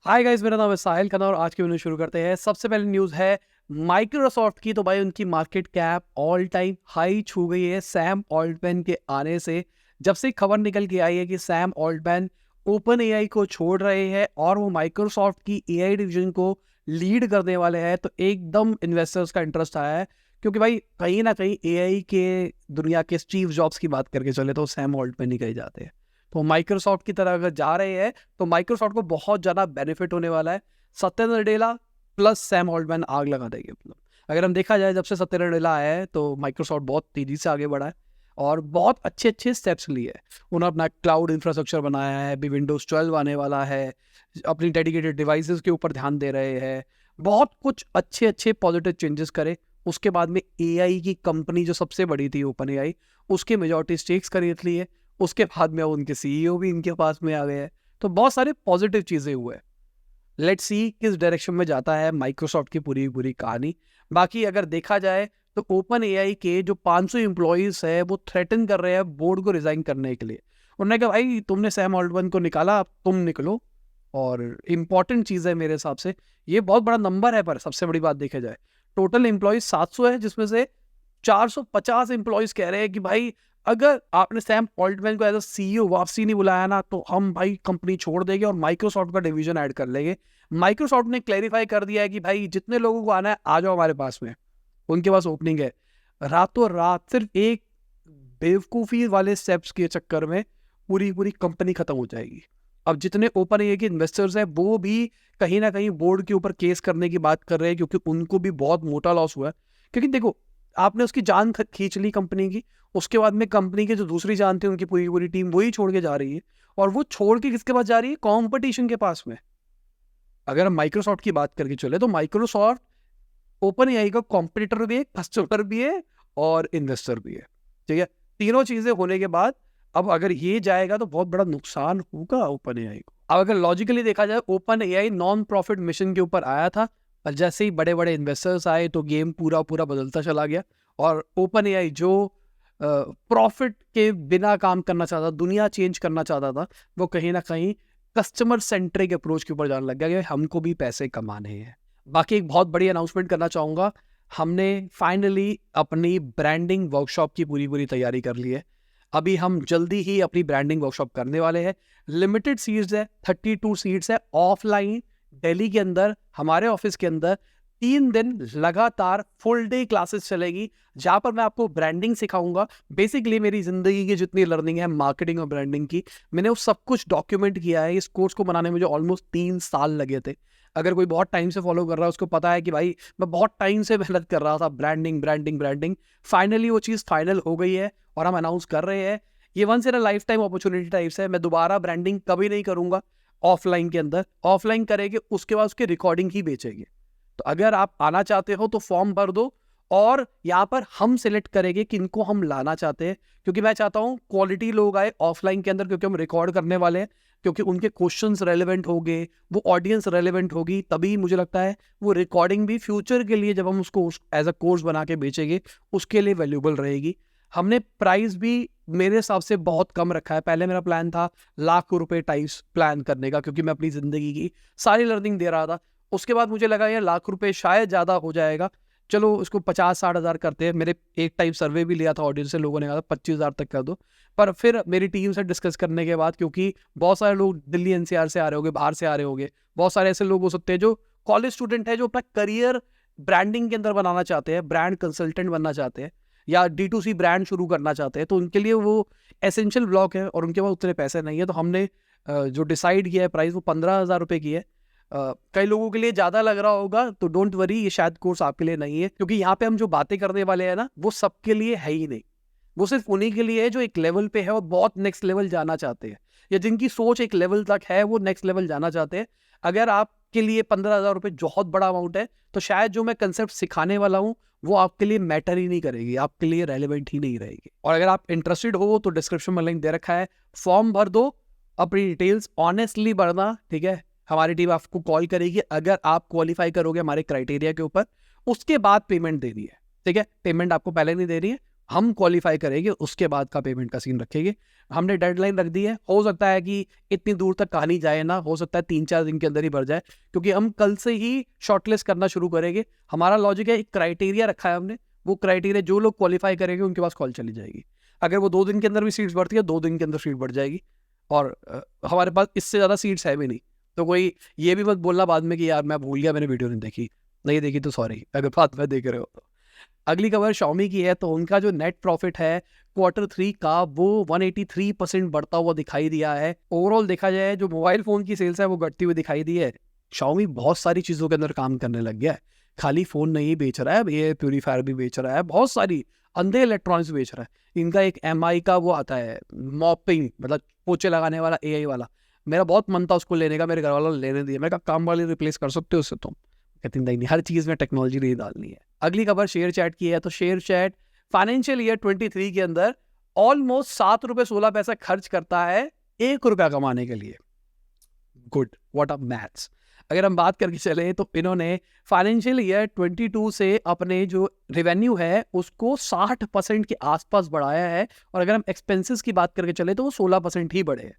Hi guys, मेरा नाम है साहिल खन्ना और आज की वीडियो शुरू करते हैं। सबसे पहले न्यूज़ है माइक्रोसॉफ्ट की। तो भाई उनकी market cap all time high छू गई है सैम ऑल्टमैन के आने से। जब से खबर निकल के आई है कि सैम ऑल्टमैन ओपन एआई को छोड़ रहे हैं और वो माइक्रोसॉफ्ट की एआई डिवीजन को लीड करने वाले हैं, तो एकदम इन्वेस्टर्स का इंटरेस्ट आया है। क्योंकि भाई कहीं ना कहीं एआई के दुनिया के स्टीव जॉब्स की बात करके चले तो सैम ऑल्टमैन ही कहे जाते हैं। तो माइक्रोसॉफ्ट की तरह अगर जा रहे हैं तो माइक्रोसॉफ्ट को बहुत ज़्यादा बेनिफिट होने वाला है। Satya Nadella plus Sam Altman आग लगा देंगे। मतलब अगर हम देखा जाए, जब से सत्या नडेला आया है तो माइक्रोसॉफ्ट बहुत तेज़ी से आगे बढ़ा है और बहुत अच्छे अच्छे स्टेप्स लिए है। उन्होंने अपना क्लाउड इंफ्रास्ट्रक्चर बनाया है, अभी विंडोज़ 12 आने वाला है, अपनी डेडिकेटेड डिवाइसेस के ऊपर ध्यान दे रहे हैं, बहुत कुछ अच्छे अच्छे पॉजिटिव चेंजेस करे। उसके बाद में एआई की कंपनी जो सबसे बड़ी थी ओपन एआई, उसके मेजॉरिटी स्टेक्स खरीद ली है। उसके बाद में उनके सीईओ भी इनके पास में आ गए हैं। तो बहुत सारे पॉजिटिव चीज़ें हुए। लेट्स सी किस डायरेक्शन में जाता है माइक्रोसॉफ्ट की पूरी पूरी कहानी। बाकी अगर देखा जाए तो ओपन एआई के जो 500 एम्प्लॉयज है वो थ्रेटन कर रहे हैं बोर्ड को रिजाइन करने के लिए। उन्होंने कहा भाई तुमने सैम ऑल्टमैन को निकाला, अब तुम निकलो। और इम्पॉर्टेंट चीज़ है मेरे हिसाब से, ये बहुत बड़ा नंबर है, पर सबसे बड़ी बात देखा जाए टोटल एम्प्लॉयज 700 है, जिसमें से 450 एम्प्लॉयज कह रहे हैं कि भाई अगर आपने सैम ऑल्टमैन को एज अ सीईओ वापसी नहीं बुलाया ना, तो हम भाई कंपनी छोड़ देंगे और माइक्रोसॉफ्ट का डिवीजन ऐड कर लेंगे। माइक्रोसॉफ्ट ने क्लैरिफाई कर दिया है कि भाई जितने लोगों को आना है आ जाओ हमारे पास में, उनके पास ओपनिंग है। रातों रात सिर्फ एक बेवकूफ़ी वाले स्टेप्स के चक्कर में पूरी पूरी कंपनी खत्म हो जाएगी। अब जितने ओपन एआई के इन्वेस्टर्स हैं वो भी कहीं ना कहीं बोर्ड के ऊपर केस करने की बात कर रहे हैं, क्योंकि उनको भी बहुत मोटा लॉस हुआ है। क्योंकि देखो, आपने उसकी जान खींच ली कंपनी की, उसके बाद में कंपनी की जो दूसरी जान थी उनकी पूरी पूरी टीम वही छोड़ के जा रही है। और वो छोड़ के किसके पास जा रही है? कॉम्पिटिशन के पास में। अगर हम माइक्रोसॉफ्ट की बात करके चले तो माइक्रोसॉफ्ट ओपन एआई का कॉम्पिटिटर भी है, कस्टमर भी है और इन्वेस्टर भी है। ठीक है, तीनों चीजें होने के बाद अब अगर ये जाएगा तो बहुत बड़ा नुकसान होगा ओपन एआई को। अब अगर लॉजिकली देखा जाए, open AI non profit mission के ऊपर आया था, और जैसे ही बड़े बड़े इन्वेस्टर्स आए तो गेम पूरा पूरा बदलता चला गया। और ओपन एआई जो प्रॉफिट के बिना काम करना चाहता, दुनिया चेंज करना चाहता था, वो कहीं ना कहीं कस्टमर सेंट्रिक अप्रोच के ऊपर जाने लग गया कि हमको भी पैसे कमाने हैं। बाकी एक बहुत बड़ी अनाउंसमेंट करना चाहूँगा, हमने फाइनली अपनी ब्रांडिंग वर्कशॉप की पूरी पूरी तैयारी कर ली है। अभी हम जल्दी ही अपनी ब्रांडिंग वर्कशॉप करने वाले हैं। लिमिटेड सीट्स है, 32 सीट्स है ऑफलाइन दिल्ली के अंदर, हमारे ऑफिस के अंदर 3 दिन लगातार फुल डे क्लासेस चलेगी, जहाँ पर मैं आपको ब्रांडिंग सिखाऊंगा। बेसिकली मेरी जिंदगी की जितनी लर्निंग है मार्केटिंग और ब्रांडिंग की, मैंने वो सब कुछ डॉक्यूमेंट किया है। इस कोर्स को बनाने में मुझे ऑलमोस्ट 3 साल लगे थे। अगर कोई बहुत टाइम से फॉलो कर रहा है उसको पता है कि भाई मैं बहुत टाइम से मेहनत कर रहा था ब्रांडिंग ब्रांडिंग ब्रांडिंग। फाइनली वो चीज़ फाइनल हो गई है और हम अनाउंस कर रहे हैं। ये once in a lifetime opportunity types है। मैं दोबारा ब्रांडिंग कभी नहीं करूंगा ऑफलाइन के अंदर। ऑफलाइन करेंगे उसके बाद उसकी रिकॉर्डिंग ही बेचेंगे। तो अगर आप आना चाहते हो तो फॉर्म भर दो, और यहाँ पर हम सिलेक्ट करेंगे किनको हम लाना चाहते हैं। क्योंकि मैं चाहता हूँ क्वालिटी लोग आए ऑफलाइन के अंदर, क्योंकि हम रिकॉर्ड करने वाले हैं। क्योंकि उनके क्वेश्चंस रेलेवेंट होंगे, वो ऑडियंस रेलेवेंट होगी, तभी मुझे लगता है वो रिकॉर्डिंग भी फ्यूचर के लिए जब हम उसको एज अ कोर्स बना के बेचेंगे उसके लिए वैल्यूबल रहेगी। हमने प्राइस भी मेरे हिसाब से बहुत कम रखा है। पहले मेरा प्लान था ₹1,00,000 टाइप्स प्लान करने का, क्योंकि मैं अपनी ज़िंदगी की सारी लर्निंग दे रहा था। उसके बाद मुझे लगा यार ₹1,00,000 शायद ज़्यादा हो जाएगा, चलो उसको 50-60 हज़ार करते हैं। मेरे एक टाइम सर्वे भी लिया था ऑडियंस से, लोगों ने कहा 25,000 तक कर दो। पर फिर मेरी टीम से डिस्कस करने के बाद, क्योंकि बहुत सारे लोग दिल्ली एनसीआर से आ रहे होंगे, बाहर से आ रहे होंगे, बहुत सारे ऐसे लोग हो सकते हैं जो कॉलेज स्टूडेंट है, जो अपना करियर ब्रांडिंग के अंदर बनाना चाहते हैं, ब्रांड कंसल्टेंट बनना चाहते हैं, या D2C ब्रांड शुरू करना चाहते हैं, तो उनके लिए वो एसेंशियल ब्लॉक है और उनके पास उतने पैसे नहीं है। तो हमने जो डिसाइड किया है प्राइस, वो ₹15,000 की है। कई लोगों के लिए ज़्यादा लग रहा होगा तो डोंट वरी, ये शायद कोर्स आपके लिए नहीं है, क्योंकि यहाँ पे हम जो बातें करने वाले हैं ना, वो सबके लिए है ही नहीं। वो सिर्फ उन्हीं के लिए है जो एक लेवल पे है और बहुत नेक्स्ट लेवल जाना चाहते हैं, या जिनकी सोच एक लेवल तक है, वो नेक्स्ट लेवल जाना चाहते हैं। अगर आपके लिए ₹15,000 बहुत बड़ा अमाउंट है, तो शायद जो मैं कंसेप्ट सिखाने वाला हूँ वो आपके लिए मैटर ही नहीं करेगी, आपके लिए रेलिवेंट ही नहीं रहेगी। और अगर आप इंटरेस्टेड हो तो डिस्क्रिप्शन में लिंक दे रखा है, फॉर्म भर दो, अपनी डिटेल्स ऑनेस्टली भरना। ठीक है, हमारी टीम आपको कॉल करेगी अगर आप क्वालिफाई करोगे हमारे क्राइटेरिया के ऊपर। उसके बाद पेमेंट देनी है। ठीक है, पेमेंट आपको पहले नहीं देनी है, हम क्वालिफाई करेंगे, उसके बाद का पेमेंट का सीन रखेंगे। हमने डेडलाइन रख दी है, हो सकता है कि इतनी दूर तक कहानी जाए ना, हो सकता है 3-4 दिन के अंदर ही बढ़ जाए, क्योंकि हम कल से ही शॉर्टलिस्ट करना शुरू करेंगे। हमारा लॉजिक है, एक क्राइटेरिया रखा है हमने, वो क्राइटेरिया जो लोग क्वालिफाई करेंगे उनके पास कॉल चली जाएगी। अगर वो 2 दिन के अंदर भी सीट्स बढ़ती है, 2 दिन के अंदर सीट बढ़ जाएगी। और हमारे पास इससे ज़्यादा सीट्स है भी नहीं, तो कोई ये भी मत बोलना बाद में कि यार मैं भूल गया, मैंने वीडियो नहीं देखी। नहीं देखी तो सॉरी, अगर बाद में देख रहे हो तो। अगली खबर Xiaomi की है, तो उनका जो नेट प्रॉफिट है Q3 का, वो 183% बढ़ता हुआ दिखाई दिया है। ओवरऑल देखा जाए, जो मोबाइल फ़ोन की सेल्स है वो घटती हुई दिखाई दी है। Xiaomi बहुत सारी चीज़ों के अंदर काम करने लग गया है, खाली फ़ोन नहीं बेच रहा है, अब एयर प्यूरीफायर भी बेच रहा है, बहुत सारी अंधे इलेक्ट्रॉनिक्स बेच रहा है। इनका एक MI का वो आता है, मॉपिंग मतलब पोछे लगाने वाला, AI वाला। मेरा बहुत मन था उसको लेने का, मेरे घर वालों ने लेने दिया। मैं कहा काम वाली रिप्लेस कर सकते हो उससे तुम? कहती नहीं, हर चीज़ में टेक्नोलॉजी नहीं डालनी है। अगली खबर शेयर चैट की है, तो शेयर चैट फाइनेंशियल ईयर 23 के अंदर ऑलमोस्ट ₹7.16 खर्च करता है ₹1 कमाने के लिए। Good, what a maths. अगर हम बात करके चले, तो इन्होंने फाइनेंशियल ईयर 22 से अपने जो रेवेन्यू है उसको 60% के आसपास बढ़ाया है, और अगर हम एक्सपेंसेस की बात करके चले तो वो 16% ही बढ़े हैं,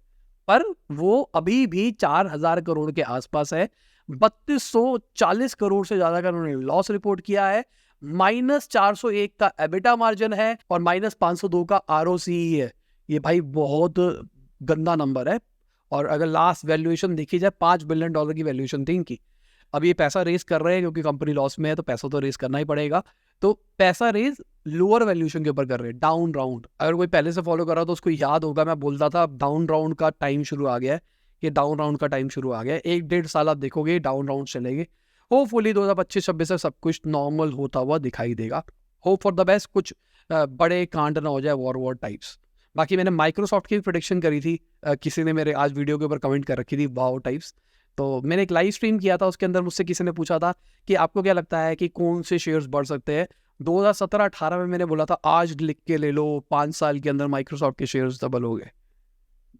पर वो अभी भी 4,000 करोड़ के आसपास है। 3240 करोड़ से ज्यादा का उन्होंने लॉस रिपोर्ट किया है। -401 का एबिटा मार्जिन है, और -502 का ROCE है। ये भाई बहुत गंदा नंबर है। और अगर लास्ट वैल्यूएशन देखी जाए, $5 बिलियन की वैल्यूएशन थी इनकी। अब ये पैसा रेज कर रहे हैं क्योंकि कंपनी लॉस में है, तो पैसा तो रेज करना ही पड़ेगा। तो पैसा रेज लोअर वैल्यूएशन के ऊपर कर रहे हैं, डाउन राउंड। अगर कोई पहले से फॉलो कर रहा हो तो उसको याद होगा, मैं बोलता था अब डाउन राउंड का टाइम शुरू आ गया है। ये डाउन राउंड का टाइम शुरू आ गया है। 1-1.5 साल आप देखोगे डाउन राउंड चलेंगे। होपफुली 2025-26 से सब कुछ नॉर्मल होता हुआ दिखाई देगा। होप फॉर द बेस्ट, कुछ बड़े कांड ना हो जाए, वॉर टाइप्स। बाकी मैंने माइक्रोसॉफ्ट की प्रेडिक्शन करी थी, किसी ने मेरे आज वीडियो के ऊपर कमेंट कर रखी थी, वाओ टाइप्स। तो मैंने एक लाइव स्ट्रीम किया था, उसके अंदर मुझसे किसी ने पूछा था कि आपको क्या लगता है कि कौन से शेयर्स बढ़ सकते हैं। 2017-18 में मैंने बोला था आज लिख के ले लो, 5 साल के अंदर माइक्रोसॉफ्ट के शेयर्स डबल हो गए।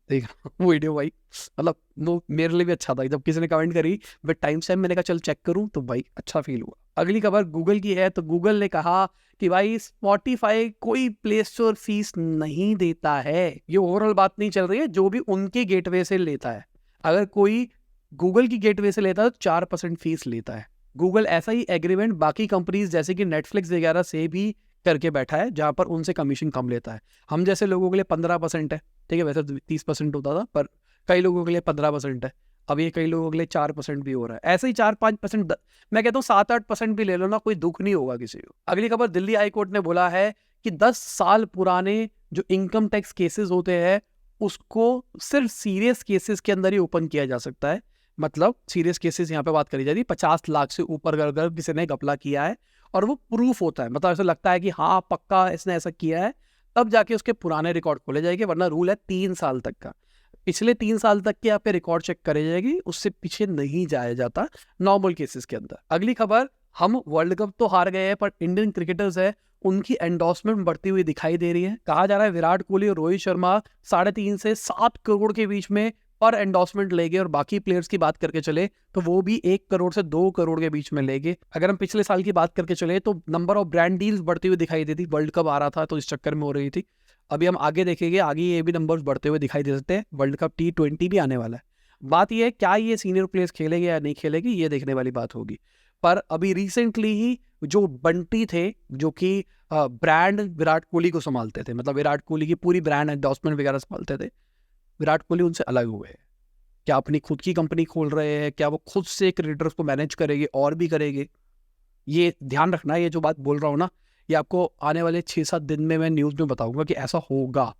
देख वो वीडियो भाई, मतलब वो मेरे लिए भी अच्छा था। जब किसी ने कमेंट करी विद टाइम स्टैम्प, मैंने कहा चल चेक करूं, तो भाई अच्छा फील हुआ। अगली खबर गूगल की है, तो गूगल ने कहा कि भाई स्पॉटिफाई कोई प्ले स्टोर फीस नहीं देता है। ये ओवरऑल बात नहीं चल रही है, जो भी उनके गेटवे से लेता है। अगर कोई गूगल की गेटवे से लेता है तो 4% फीस लेता है। गूगल ऐसा ही एग्रीमेंट बाकी कंपनीज जैसे कि नेटफ्लिक्स वगैरह से भी करके बैठा है, जहां पर उनसे कमीशन कम लेता है। हम जैसे लोगों के लिए 15% है, ठीक है, वैसे 30% होता था, पर कई लोगों के लिए 15% है। अब ये कई लोगों के लिए 4% भी हो रहा है। ऐसे ही 4-5%, मैं कहता हूँ 7-8% भी ले लो ना, कोई दुख नहीं होगा किसी को। अगली खबर, दिल्ली हाई कोर्ट ने बोला है कि 10 साल पुराने जो इनकम टैक्स केसेस होते हैं उसको सिर्फ सीरियस केसेस के अंदर ही ओपन किया जा सकता है। मतलब सीरियस केसेस यहाँ पे बात करी जा रही है, 50 लाख से ऊपर अगर किसी ने घपला किया है और वो प्रूफ होता है, मतलब ऐसा लगता है कि हाँ पक्का इसने ऐसा किया है, तब जाके उसके पुराने रिकॉर्ड खोले जाएंगे। वरना रूल है 3 साल तक का, पिछले 3 साल तक के आपके रिकॉर्ड चेक करे जाएगी, उससे पीछे नहीं जाया जाता नॉर्मल केसेस के अंदर। अगली खबर, हम वर्ल्ड कप तो हार गए हैं, पर इंडियन क्रिकेटर्स है उनकी एंडोर्समेंट बढ़ती हुई दिखाई दे रही है। कहा जा रहा है विराट कोहली और रोहित शर्मा 3.5 से 7 करोड़ के बीच में पर एंडोर्समेंट लेंगे, और बाकी प्लेयर्स की बात करके चले तो वो भी 1 करोड़ से 2 करोड़ के बीच में लेंगे। अगर हम पिछले साल की बात करके चले तो नंबर ऑफ ब्रांड डील्स बढ़ती हुई दिखाई देती, वर्ल्ड कप आ रहा था तो इस चक्कर में हो रही थी। अभी हम आगे देखेंगे, आगे ये भी नंबर्स बढ़ते हुए दिखाई दे सकते हैं। वर्ल्ड कप T20 भी आने वाला है। बात ये है क्या ये सीनियर प्लेयर्स खेलेंगे या नहीं खेलेंगे, ये देखने वाली बात होगी। पर अभी रिसेंटली ही जो बंटी थे, जो कि ब्रांड विराट कोहली को संभालते थे, मतलब विराट कोहली की पूरी ब्रांड एंडोर्समेंट वगैरह संभालते थे, विराट कोहली उनसे अलग हुए हैं। क्या अपनी खुद की कंपनी खोल रहे हैं, क्या वो खुद से क्रिएटर्स को मैनेज करेंगे और भी करेंगे, ये ध्यान रखना। ये जो बात बोल रहा हूँ ना, ये आपको आने वाले 6-7 दिन में मैं न्यूज़ में बताऊंगा कि ऐसा होगा।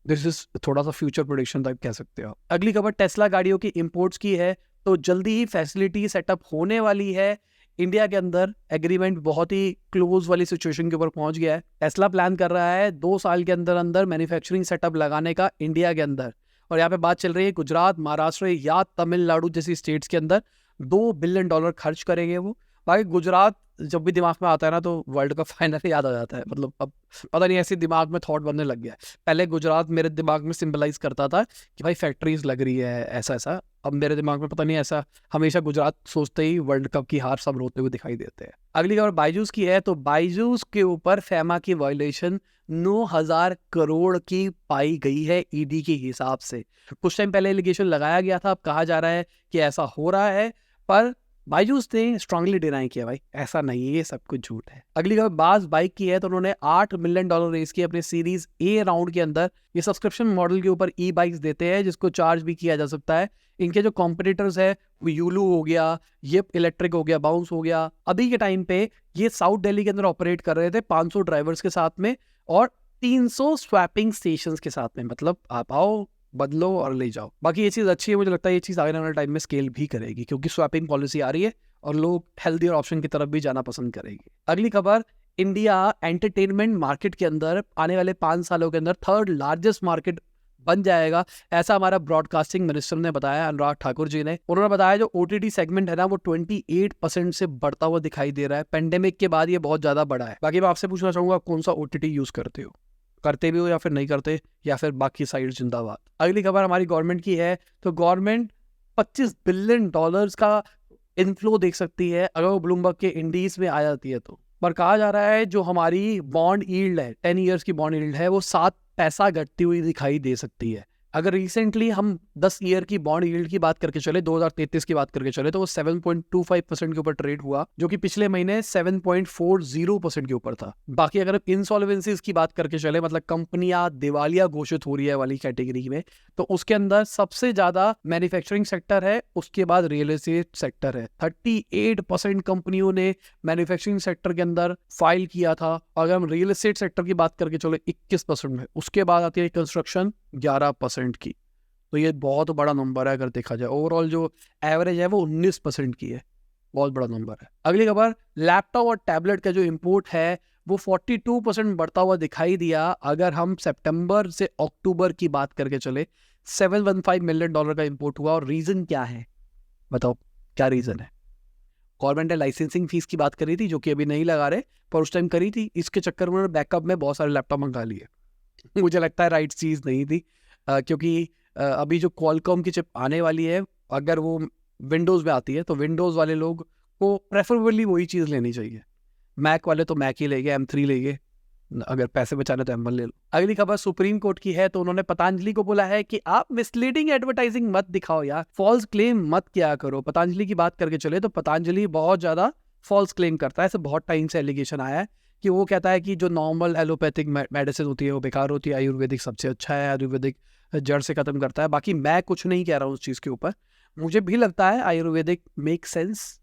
दिस इज थोड़ा सा फ्यूचर प्रेडिक्शन टाइप कह सकते हो। अगली खबर टेस्ला गाड़ियों की इंपोर्ट्स की है, तो जल्दी ही फैसिलिटी सेटअप होने वाली है इंडिया के अंदर। एग्रीमेंट बहुत ही क्लोज वाली सिचुएशन के ऊपर पहुंच गया है। टेस्ला प्लान कर रहा है 2 साल के अंदर अंदर मैन्युफैक्चरिंग सेटअप लगाने का इंडिया के अंदर, और यहाँ पे बात चल रही है गुजरात, महाराष्ट्र या तमिलनाडु जैसी स्टेट्स के अंदर $2 बिलियन खर्च करेंगे वो। बाकी गुजरात जब भी दिमाग में आता है ना तो वर्ल्ड कप फाइनल याद आ जाता है। मतलब अब पता नहीं ऐसे दिमाग में थॉट बनने लग गया है। पहले गुजरात मेरे दिमाग में सिंबलाइज करता था कि भाई फैक्ट्रीज लग रही है ऐसा ऐसा, अब मेरे दिमाग में पता नहीं, ऐसा हमेशा गुजरात सोचते ही वर्ल्ड कप की हार सब रोते हुए दिखाई देते हैं। अगली खबर बायजूस की है, तो बायजूस के ऊपर फैमा की वायलेशन 9,000 करोड़ की पाई गई है ईडी के हिसाब से। कुछ टाइम पहले एलिगेशन लगाया गया था, अब कहा जा रहा है कि ऐसा हो रहा है, पर बायजूस ने स्ट्रांगली डिनाई किया, भाई ऐसा नहीं है, ये सब कुछ झूठ है। अगली खबर बाज बाइक की है, तो उन्होंने $8 मिलियन रेस किए अपने सीरीज ए राउंड के अंदर। ये सब्सक्रिप्शन मॉडल के ऊपर ई बाइक्स देते हैं जिसको चार्ज भी किया जा सकता है। इनके जो कॉम्पिटिटर्स है वो यूलू हो गया, ये इलेक्ट्रिक हो गया, बाउंस हो गया। अभी के टाइम पे ये साउथ दिल्ली के अंदर ऑपरेट कर रहे थे 500 ड्राइवर्स के साथ में और 300 स्वैपिंग स्टेशंस के साथ में। मतलब आप आओ, बदलो और ले जाओ। बाकी ये चीज़ अच्छी है, मुझे लगता है ये चीज़ आने वाले टाइम में स्केल भी करेगी, क्योंकि स्वैपिंग पॉलिसी आ रही है और लोग हेल्दी ऑप्शन की तरफ भी जाना पसंद करेंगे। अगली खबर, इंडिया एंटरटेनमेंट मार्केट के अंदर आने वाले 5 सालों के अंदर 3rd लार्जेस्ट मार्केट बन जाएगा, ऐसा हमारा ब्रॉडकास्टिंग मिनिस्टर ने बताया, अनुराग ठाकुर जी ने। उन्होंने बताया जो ओटीटी सेगमेंट है ना, वो 28% से बढ़ता हुआ दिखाई दे रहा है। पेंडेमिक के बाद ये बहुत ज्यादा बढ़ा है। बाकी मैं आपसे पूछना चाहूंगा, कौन सा ओटीटी यूज करते हो, करते भी हो या फिर नहीं करते, या फिर बाकी साइड जिंदाबाद। अगली खबर हमारी गवर्नमेंट की है, तो गवर्नमेंट $25 बिलियन का इनफ्लो देख सकती है अगर वो ब्लूमबर्ग के इंडीज में आ जाती है तो। पर कहा जा रहा है जो हमारी बॉन्ड यील्ड है, 10 ईयर्स की बॉन्ड यील्ड है, वो 7 पैसा घटती हुई दिखाई दे सकती है। अगर रिसेंटली हम 10 ईयर की बॉन्ड यील्ड की बात करके चले, 2033 की बात करके चले, तो वो 7.25% के ऊपर ट्रेड हुआ, जो कि पिछले महीने 7.40% के ऊपर था। बाकी अगर इंसॉल्वेंसीज की बात करके चले, मतलब कंपनियां दिवालिया घोषित हो रही है वाली कैटेगरी में, तो उसके अंदर सबसे ज्यादा मैन्युफैक्चरिंग सेक्टर है, उसके बाद रियल एस्टेट सेक्टर है। 38% कंपनियों ने मैन्युफैक्चरिंग सेक्टर के अंदर फाइल किया था। अगर हम रियल एस्टेट सेक्टर की बात करके चले 21% में, उसके बाद आती है कंस्ट्रक्शन 11% की। तो ये बहुत बड़ा नंबर है अगर देखा जाए। ओवरऑल जो एवरेज है वो 19% की है, बहुत बड़ा नंबर है। अगली खबर, लैपटॉप और टैबलेट का जो इंपोर्ट है वो 42% बढ़ता हुआ दिखाई दिया। अगर हम सितंबर से अक्टूबर की बात करके चले, $715 मिलियन का इंपोर्ट हुआ। और रीजन क्या है, बताओ क्या रीजन है? गवर्नमेंट ने लाइसेंसिंग फीस की बात करी थी, जो कि अभी नहीं लगा रहे, पर उस टाइम करी थी। इसके चक्कर में उन्होंने बैकअप में बहुत सारे लैपटॉप मंगा लिए। मुझे लगता है राइट चीज़ नहीं थी, क्योंकि अभी जो क्वालकॉम की चिप आने वाली है, अगर वो विंडोज़ में आती है तो विंडोज़ वाले लोग को प्रेफरेबली वही चीज़ लेनी चाहिए। मैक वाले तो मैक ही लेंगे, M3 लेंगे, अगर पैसे बचाने तो M1 ले लो। अगली खबर सुप्रीम कोर्ट की है, तो उन्होंने पतंजलि को बोला है कि आप मिसलीडिंग एडवर्टाइजिंग मत दिखाओ यार, फॉल्स क्लेम मत किया करो। पतंजलि की बात करके चले तो पतंजलि बहुत ज्यादा फॉल्स क्लेम करता है। ऐसे बहुत टाइम से एलिगेशन आया है कि वो कहता है कि जो नॉर्मल एलोपैथिक मेडिसिन होती है वो बेकार होती है, आयुर्वेदिक सबसे अच्छा है, आयुर्वेदिक जड़ से खत्म करता है। बाकी मैं कुछ नहीं कह रहा हूँ उस चीज़ के ऊपर, मुझे भी लगता है आयुर्वेदिक मेक सेंस,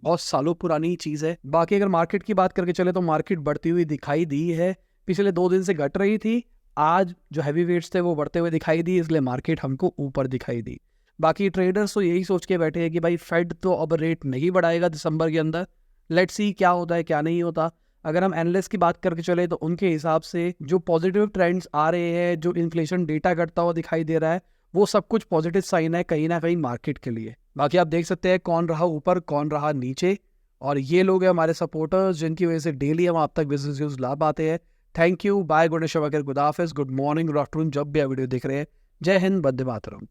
बहुत सालों पुरानी चीज़ है। बाकी अगर मार्केट की बात करके चले तो मार्केट बढ़ती हुई दिखाई दी है, पिछले 2 दिन से घट रही थी, आज जो हैवी वेट्स थे वो बढ़ते हुए दिखाई दी, इसलिए मार्केट हमको ऊपर दिखाई दी। बाकी ट्रेडर्स तो यही सोच के बैठे हैं कि भाई फेड तो अब रेट नहीं बढ़ाएगा दिसंबर के अंदर, लेट्स सी क्या होता है क्या नहीं होता। अगर हम एनालिस्ट की बात करके चले तो उनके हिसाब से जो पॉजिटिव ट्रेंड्स आ रहे हैं, जो इन्फ्लेशन डेटा घटता हुआ दिखाई दे रहा है, वो सब कुछ पॉजिटिव साइन है कहीं ना कहीं मार्केट के लिए। बाकी आप देख सकते हैं कौन रहा ऊपर कौन रहा नीचे, और ये लोग हैं हमारे सपोर्टर्स जिनकी वजह से डेली हम आप तक बिजनेस न्यूज ला पाते हैं। थैंक यू, बाय, गुड निशा वगैरह, गुड हाफिज, गुड मॉर्निंग, गुड आफ्टरनून, जब भी आप वीडियो देख रहे हैं। जय हिंद, वंदे मातरम।